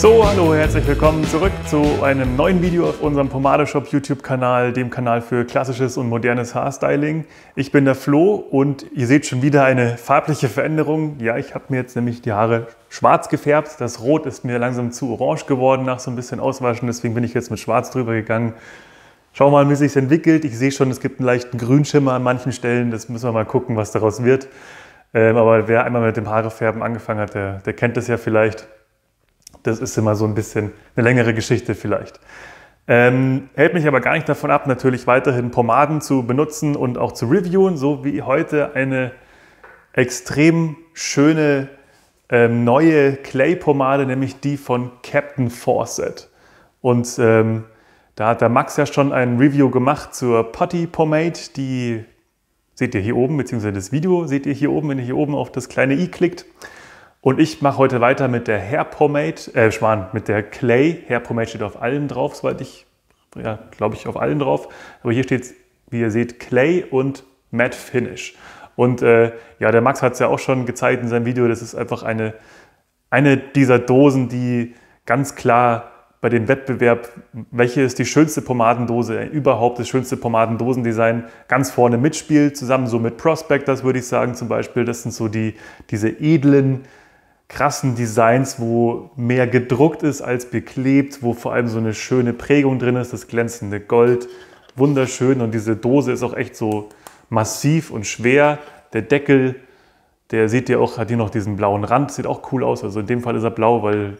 So, hallo, herzlich willkommen zurück zu einem neuen Video auf unserem Pomadeshop YouTube-Kanal, dem Kanal für klassisches und modernes Haarstyling. Ich bin der Flo und ihr seht schon wieder eine farbliche Veränderung. Ja, ich habe mir jetzt nämlich die Haare schwarz gefärbt. Das Rot ist mir langsam zu orange geworden nach so ein bisschen Auswaschen, deswegen bin ich jetzt mit Schwarz drüber gegangen. Schauen wir mal, wie sich es entwickelt. Ich sehe schon, es gibt einen leichten Grünschimmer an manchen Stellen. Das müssen wir mal gucken, was daraus wird. Aber wer einmal mit dem Haarefärben angefangen hat, der kennt das ja vielleicht. Das ist immer so ein bisschen eine längere Geschichte vielleicht. Hält mich aber gar nicht davon ab, natürlich weiterhin Pomaden zu benutzen und auch zu reviewen, so wie heute eine extrem schöne neue Clay-Pomade, nämlich die von Captain Fawcett. Und da hat der Max ja schon ein Review gemacht zur Putty Pomade, die seht ihr hier oben, beziehungsweise das Video seht ihr hier oben, wenn ihr hier oben auf das kleine i klickt. Und ich mache heute weiter mit der Hair Pomade, mit der Clay. Hair Pomade steht auf allen drauf, soweit ich, ja, glaube ich, auf allen drauf. Aber hier steht, wie ihr seht, Clay und Matte Finish. Und ja, der Max hat es ja auch schon gezeigt in seinem Video, das ist einfach eine dieser Dosen, die ganz klar bei dem Wettbewerb, welche ist die schönste Pomadendose, überhaupt das schönste Pomadendosendesign, ganz vorne mitspielt, zusammen so mit Prospectors, würde ich sagen zum Beispiel. Das sind so diese edlen, krassen Designs, wo mehr gedruckt ist als beklebt, wo vor allem so eine schöne Prägung drin ist, das glänzende Gold, wunderschön. Und diese Dose ist auch echt so massiv und schwer. Der Deckel, der seht ihr auch, hat hier noch diesen blauen Rand, sieht auch cool aus. Also in dem Fall ist er blau, weil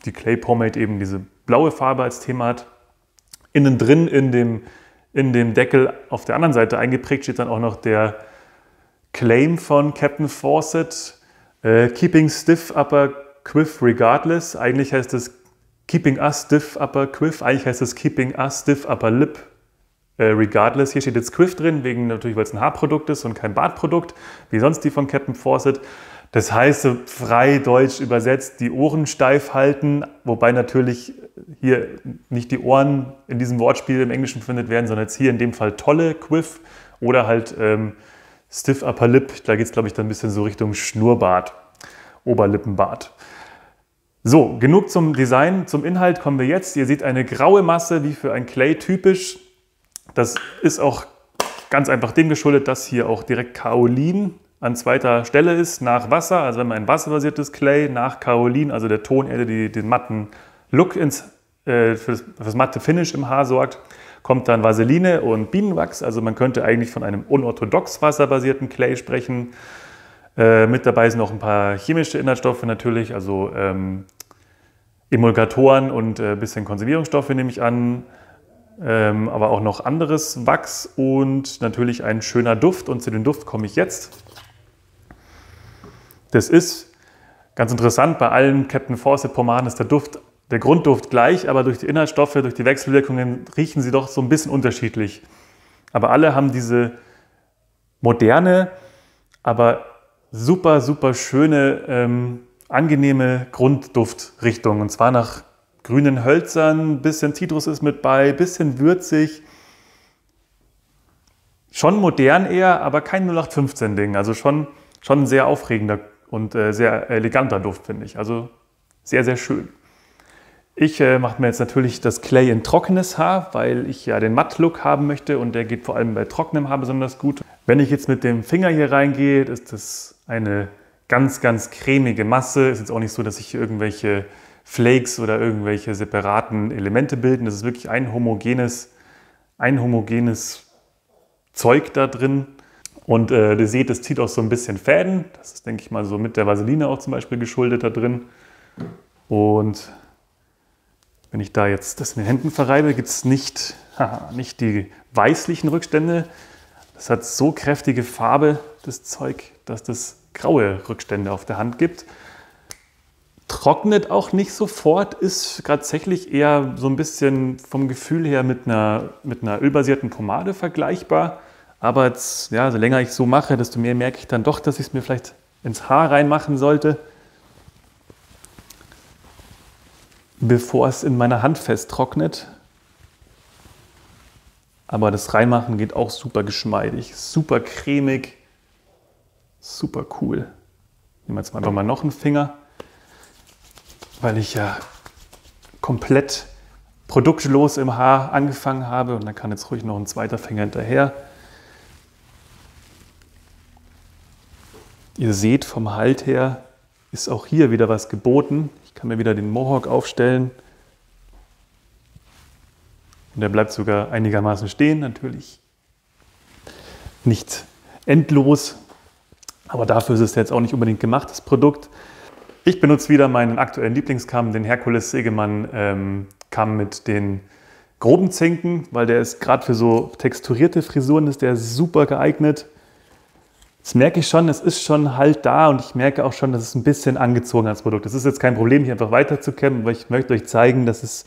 die Clay Pomade eben diese blaue Farbe als Thema hat. Innen drin in dem Deckel auf der anderen Seite eingeprägt steht dann auch noch der Claim von Captain Fawcett. Keeping stiff upper quiff regardless. Eigentlich heißt es Keeping us stiff upper quiff. Eigentlich heißt es Keeping us stiff upper lip regardless. Hier steht jetzt quiff drin, natürlich, weil es ein Haarprodukt ist und kein Bartprodukt, wie sonst die von Captain Fawcett. Das heißt, so frei deutsch übersetzt, die Ohren steif halten, wobei natürlich hier nicht die Ohren in diesem Wortspiel im Englischen verwendet werden, sondern jetzt hier in dem Fall tolle Quiff oder halt Stiff Upper Lip. Da geht es, glaube ich, dann ein bisschen so Richtung Schnurrbart, Oberlippenbart. So, genug zum Design. Zum Inhalt kommen wir jetzt. Ihr seht eine graue Masse, wie für ein Clay typisch. Das ist auch ganz einfach dem geschuldet, dass hier auch direkt Kaolin an zweiter Stelle ist, nach Wasser. Also wenn man ein wasserbasiertes Clay nach Kaolin, also der Tonerde, die den matten Look für das matte Finish im Haar sorgt, kommt dann Vaseline und Bienenwachs. Also man könnte eigentlich von einem unorthodox wasserbasierten Clay sprechen. Mit dabei sind noch ein paar chemische Inhaltsstoffe natürlich, also Emulgatoren und ein bisschen Konservierungsstoffe nehme ich an. Aber auch noch anderes Wachs und natürlich ein schöner Duft. Und zu dem Duft komme ich jetzt. Das ist ganz interessant, bei allen Captain Fawcett Pomaden ist der Grundduft gleich, aber durch die Inhaltsstoffe, durch die Wechselwirkungen riechen sie doch so ein bisschen unterschiedlich. Aber alle haben diese moderne, aber super, super schöne, angenehme Grundduftrichtung. Und zwar nach grünen Hölzern, ein bisschen Zitrus ist mit bei, ein bisschen würzig. Schon modern eher, aber kein 0815-Ding. Also schon ein sehr aufregender und sehr eleganter Duft, finde ich. Also sehr, sehr schön. Ich mache mir jetzt natürlich das Clay in trockenes Haar, weil ich ja den Matt-Look haben möchte und der geht vor allem bei trockenem Haar besonders gut. Wenn ich jetzt mit dem Finger hier reingehe, ist das eine ganz, ganz cremige Masse. Ist jetzt auch nicht so, dass sich irgendwelche Flakes oder irgendwelche separaten Elemente bilden. Das ist wirklich ein homogenes Zeug da drin. Und ihr seht, es zieht auch so ein bisschen Fäden. Das ist, denke ich mal, so mit der Vaseline auch zum Beispiel geschuldet da drin. Und wenn ich da jetzt das in den Händen verreibe, gibt es nicht die weißlichen Rückstände. Das hat so kräftige Farbe, das Zeug, dass das graue Rückstände auf der Hand gibt. Trocknet auch nicht sofort, ist tatsächlich eher so ein bisschen vom Gefühl her mit einer ölbasierten Pomade vergleichbar. Aber jetzt, ja, je länger ich so mache, desto mehr merke ich dann doch, dass ich es mir vielleicht ins Haar reinmachen sollte, bevor es in meiner Hand fest trocknet. Aber das Reinmachen geht auch super geschmeidig, super cremig, super cool. Nehmen wir jetzt einfach mal noch einen Finger, weil ich ja komplett produktlos im Haar angefangen habe. Und dann kann jetzt ruhig noch ein zweiter Finger hinterher. Ihr seht, vom Halt her ist auch hier wieder was geboten. Ich kann mir wieder den Mohawk aufstellen. Und der bleibt sogar einigermaßen stehen, natürlich nicht endlos. Aber dafür ist es jetzt auch nicht unbedingt gemacht, das Produkt. Ich benutze wieder meinen aktuellen Lieblingskamm, den Herkules Segemann Kamm mit den groben Zinken, weil der ist gerade für so texturierte Frisuren ist der super geeignet. Das merke ich schon, es ist schon halt da und ich merke auch schon, dass es ein bisschen angezogen als Produkt. Das ist jetzt kein Problem, hier einfach weiter zu kämmen, aber ich möchte euch zeigen, dass es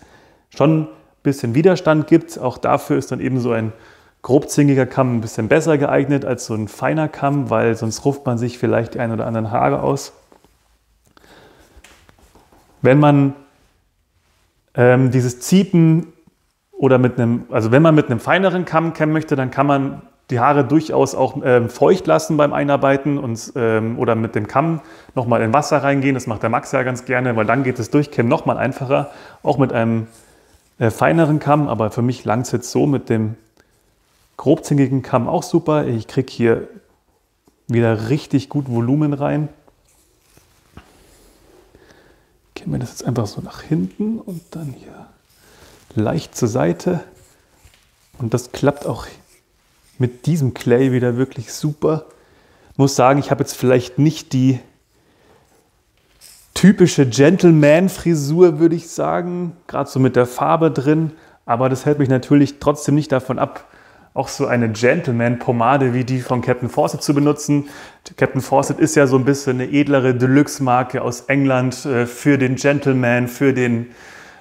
schon bisschen Widerstand gibt. Auch dafür ist dann eben so ein grobzinkiger Kamm ein bisschen besser geeignet als so ein feiner Kamm, weil sonst ruft man sich vielleicht die ein oder anderen Haare aus. Wenn man dieses Ziepen oder wenn man mit einem feineren Kamm kämmen möchte, dann kann man die Haare durchaus auch feucht lassen beim Einarbeiten oder mit dem Kamm nochmal in Wasser reingehen. Das macht der Max ja ganz gerne, weil dann geht das Durchkämmen nochmal einfacher, auch mit einem feineren Kamm, aber für mich langt es jetzt so mit dem grobzinkigen Kamm auch super. Ich kriege hier wieder richtig gut Volumen rein. Ich kämme das jetzt einfach so nach hinten und dann hier leicht zur Seite. Und das klappt auch mit diesem Clay wieder wirklich super. Ich muss sagen, ich habe jetzt vielleicht nicht die typische Gentleman-Frisur, würde ich sagen, gerade so mit der Farbe drin, aber das hält mich natürlich trotzdem nicht davon ab, auch so eine Gentleman-Pomade wie die von Captain Fawcett zu benutzen. Captain Fawcett ist ja so ein bisschen eine edlere Deluxe-Marke aus England für den Gentleman, für den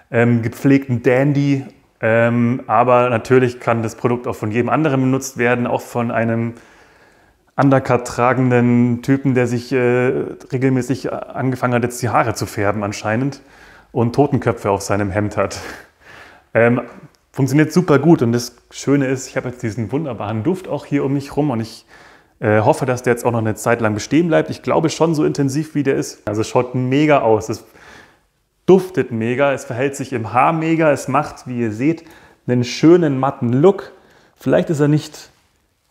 gepflegten Dandy, aber natürlich kann das Produkt auch von jedem anderen benutzt werden, auch von einem Undercut tragenden Typen, der sich regelmäßig angefangen hat, jetzt die Haare zu färben anscheinend und Totenköpfe auf seinem Hemd hat. Funktioniert super gut und das Schöne ist, ich habe jetzt diesen wunderbaren Duft auch hier um mich rum und ich hoffe, dass der jetzt auch noch eine Zeit lang bestehen bleibt. Ich glaube schon so intensiv, wie der ist. Also es schaut mega aus, es duftet mega, es verhält sich im Haar mega, es macht, wie ihr seht, einen schönen matten Look. Vielleicht ist er nicht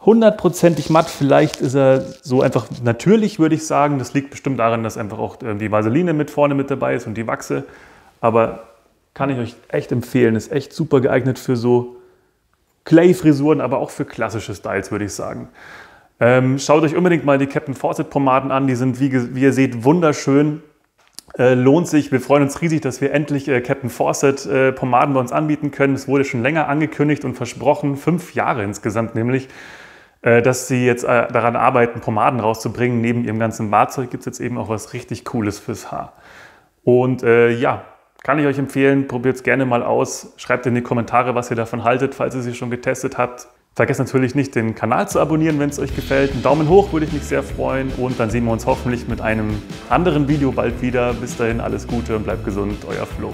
100%ig matt, vielleicht ist er so einfach natürlich, würde ich sagen. Das liegt bestimmt daran, dass einfach auch die Vaseline mit vorne mit dabei ist und die Wachse. Aber kann ich euch echt empfehlen, ist echt super geeignet für so Clay-Frisuren, aber auch für klassische Styles, würde ich sagen. Schaut euch unbedingt mal die Captain Fawcett Pomaden an, die sind, wie ihr seht, wunderschön. Lohnt sich, wir freuen uns riesig, dass wir endlich Captain Fawcett Pomaden bei uns anbieten können. Es wurde schon länger angekündigt und versprochen, 5 Jahre insgesamt nämlich, dass sie jetzt daran arbeiten, Pomaden rauszubringen. Neben ihrem ganzen Bartzeug gibt es jetzt eben auch was richtig Cooles fürs Haar. Und ja, kann ich euch empfehlen, probiert es gerne mal aus. Schreibt in die Kommentare, was ihr davon haltet, falls ihr sie schon getestet habt. Vergesst natürlich nicht, den Kanal zu abonnieren, wenn es euch gefällt. Einen Daumen hoch würde ich mich sehr freuen. Und dann sehen wir uns hoffentlich mit einem anderen Video bald wieder. Bis dahin alles Gute und bleibt gesund, euer Flo.